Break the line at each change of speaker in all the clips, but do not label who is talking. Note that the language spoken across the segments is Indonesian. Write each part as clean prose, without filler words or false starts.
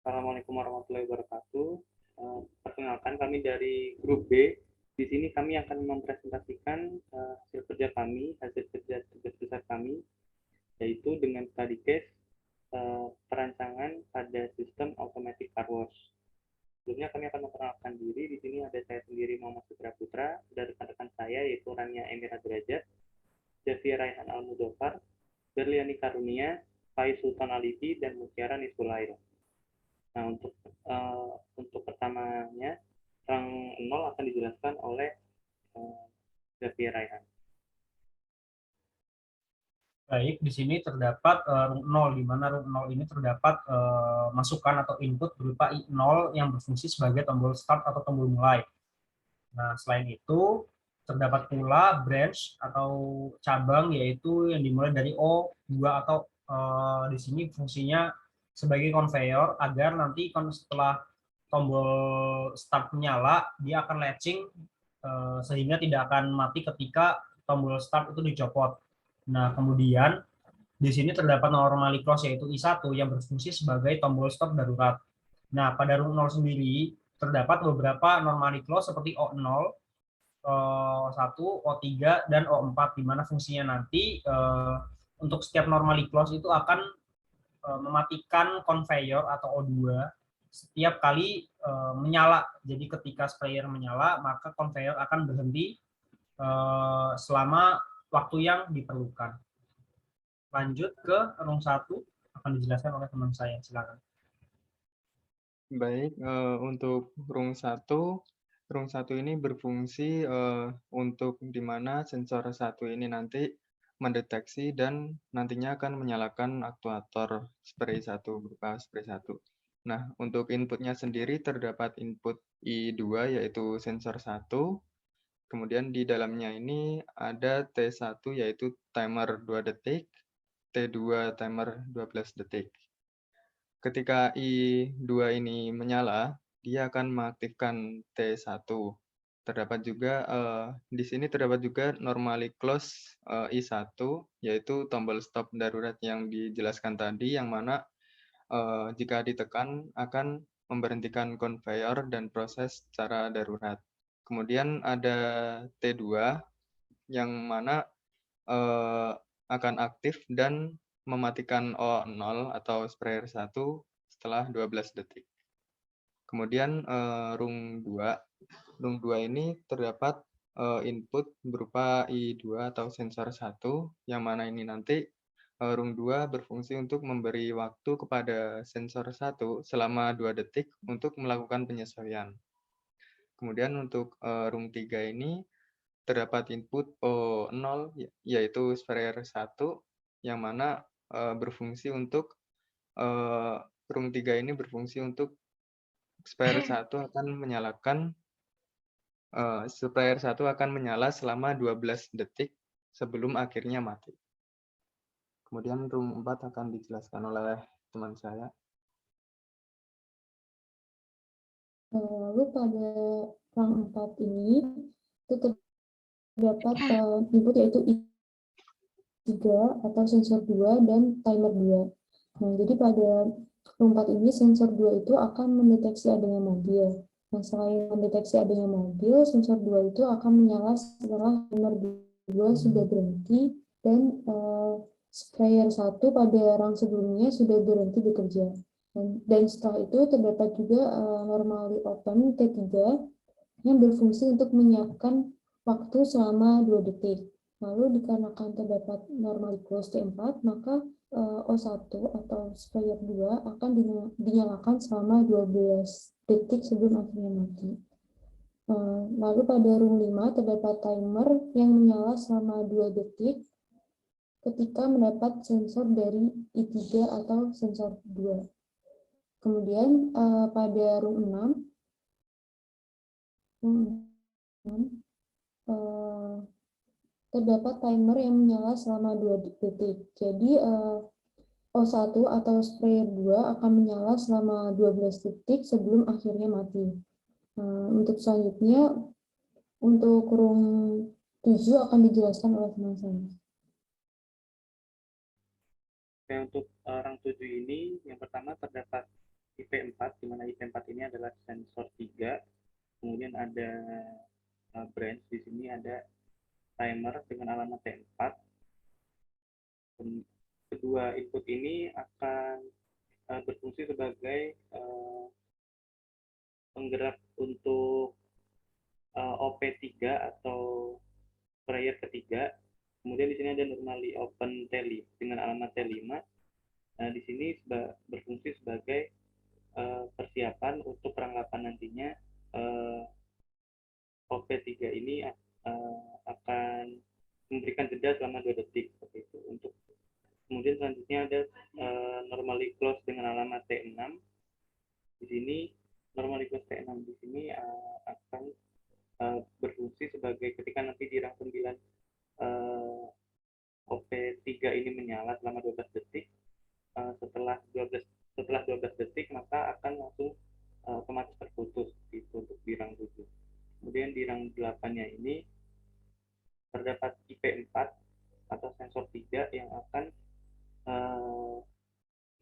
Assalamualaikum warahmatullahi wabarakatuh. Perkenalkan kami dari grup B. Di sini kami akan mempresentasikan hasil kerja kami, hasil kerja tugas besar kami, yaitu dengan study case perancangan pada sistem automatic car wash. Sebelumnya kami akan memperkenalkan diri. Di sini ada saya sendiri, Muhammad Sutra Putra, dan rekan-rekan saya yaitu Rania Emira Derajat, Javier Raihan Al-Muzaffar, Berliani Karunia, Faiz Sultan Alifi, dan Mutiara Nisfulail. Nah, untuk pertamanya, rang 0 akan dijelaskan oleh Javier Raihan.
Baik, di sini terdapat room 0, di mana room 0 ini terdapat masukan atau input berupa I0 yang berfungsi sebagai tombol start atau tombol mulai. Nah, selain itu, terdapat pula branch atau cabang, yaitu yang dimulai dari O2 atau di sini fungsinya sebagai conveyor agar nanti setelah tombol start menyala, dia akan latching sehingga tidak akan mati ketika tombol start itu dicopot. Nah, kemudian di sini terdapat normally close yaitu I1 yang berfungsi sebagai tombol stop darurat. Nah, pada room 0 sendiri terdapat beberapa normally close seperti O0, O1, O3, dan O4, di mana fungsinya nanti untuk setiap normally close itu akan mematikan conveyor atau O2 setiap kali menyala. Jadi ketika sprayer menyala, maka conveyor akan berhenti selama waktu yang diperlukan. Lanjut ke room 1, akan dijelaskan oleh teman saya. Silakan.
Baik, untuk room 1 ini berfungsi untuk di mana sensor 1 ini nanti mendeteksi dan nantinya akan menyalakan aktuator spray 1 berupa spray 1. Nah, untuk inputnya sendiri terdapat input I2 yaitu sensor 1. Kemudian di dalamnya ini ada T1 yaitu timer 2 detik, T2 timer 12 detik. Ketika I2 ini menyala, dia akan mengaktifkan T1. Terdapat juga di sini terdapat juga normally close I1 yaitu tombol stop darurat yang dijelaskan tadi, yang mana jika ditekan akan memberhentikan conveyor dan proses secara darurat. Kemudian ada T2 yang mana akan aktif dan mematikan O0 atau sprayer 1 setelah 12 detik. Kemudian room 2 ini terdapat input berupa I2 atau sensor 1, yang mana ini nanti room 2 berfungsi untuk memberi waktu kepada sensor 1 selama 2 detik untuk melakukan penyesuaian. Kemudian untuk room 3 ini terdapat input O0 yaitu sprayer 1, yang mana berfungsi untuk room 3 ini berfungsi untuk sprayer 1 akan menyalakan sprayer 1 akan menyala selama 12 detik sebelum akhirnya mati. Kemudian room 4 akan dijelaskan oleh teman saya.
Lalu pada rang 4 ini itu terdapat input yaitu I3 atau sensor 2 dan timer 2. Nah, jadi pada room 4 ini sensor 2 itu akan mendeteksi adanya mobil. Nah, selain mendeteksi adanya mobil, sensor 2 itu akan menyala setelah timer 2 sudah berhenti dan sprayer 1 pada rang sebelumnya sudah berhenti bekerja. Dan setelah itu terdapat juga normally open T3 yang berfungsi untuk menyiapkan waktu selama 2 detik. Lalu dikarenakan terdapat normally close T4, maka O1 atau sprayer 2 akan dinyalakan selama 12 detik sebelum akhirnya mati. Lalu pada room 5 terdapat timer yang menyala selama 2 detik ketika mendapat sensor dari I3 atau sensor 2. Kemudian pada room 6 terdapat timer yang menyala selama 2 detik. Jadi O1 atau sprayer 2 akan menyala selama 12 detik sebelum akhirnya mati. Untuk selanjutnya, untuk room 7 akan dijelaskan oleh teman saya.
Oke, untuk rang 7 ini yang pertama terdapat IP4 ini akan berfungsi sebagai penggerak untuk OP3 atau sprayer ketiga. Kemudian di sini ada normally open T5 dengan alamat T5. Nah, di sini berfungsi sebagai persiapan untuk perangkapan nantinya OP3 ini akan memberikan jeda selama 2 detik seperti itu. Untuk kemudian selanjutnya ada normally close dengan alamat T6. Di sini normally close T6 di sini akan berfungsi sebagai ketika nanti di rang 9 OP3 ini menyala selama 12 detik. Setelah 12 detik maka akan langsung otomatis terputus itu untuk di rang 7. Kemudian di rang 8-nya ini terdapat IP4 atau sensor 3 yang akan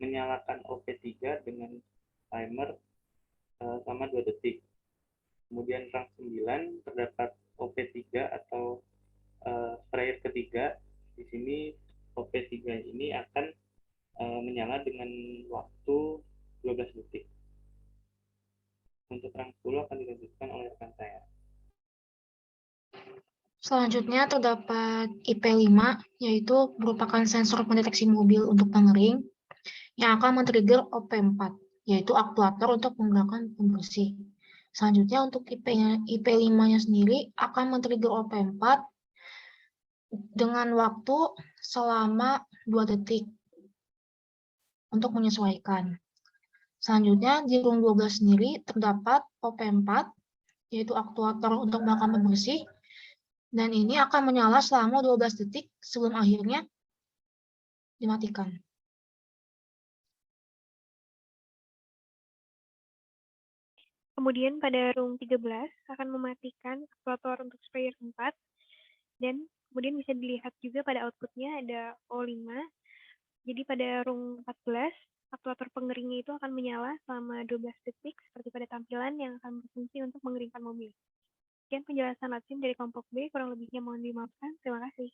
menyalakan OP3 dengan timer selama 2 detik. Kemudian rang 9 terdapat OP3 atau sprayer ketiga. Di sini OP3 ini akan menyala dengan waktu 12 detik. Untuk rang 10 akan dilanjutkan oleh rekan saya.
Selanjutnya terdapat IP5, yaitu merupakan sensor pendeteksi mobil untuk pengering yang akan men-trigger OP4, yaitu aktuator untuk menggunakan pembersih. Selanjutnya untuk IP5-nya sendiri akan men-trigger OP4 dengan waktu selama 2 detik untuk menyesuaikan. Selanjutnya di rung 12 sendiri terdapat OP4, yaitu aktuator untuk melakukan pembersih, dan ini akan menyala selama 12 detik sebelum akhirnya dimatikan.
Kemudian pada rung 13 akan mematikan aktuator untuk sprayer 4, dan kemudian bisa dilihat juga pada outputnya ada O5. Jadi pada rung 14, aktuator pengeringnya itu akan menyala selama 12 detik seperti pada tampilan yang akan berfungsi untuk mengeringkan mobil. Sekian penjelasan Latsim dari kelompok B, kurang lebihnya mohon dimaafkan. Terima kasih.